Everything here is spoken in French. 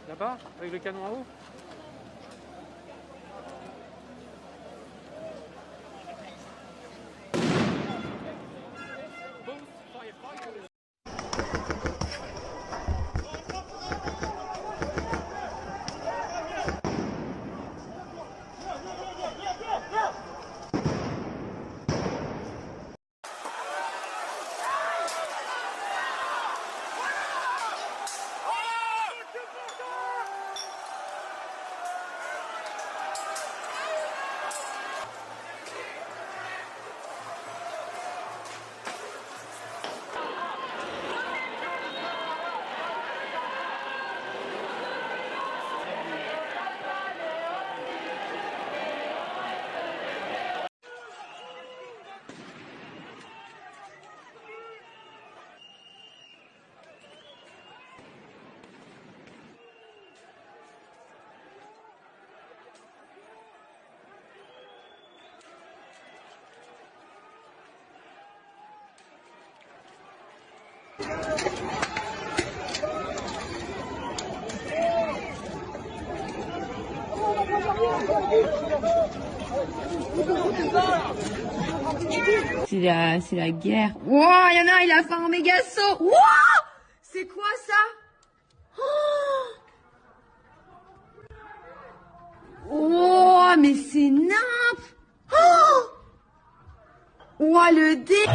Là-bas, avec le canon à eau. C'est la guerre. Wow, il y en a un, il a fait un méga saut. Wow, c'est quoi ça? Oh, mais c'est nimp. Oh, le dé.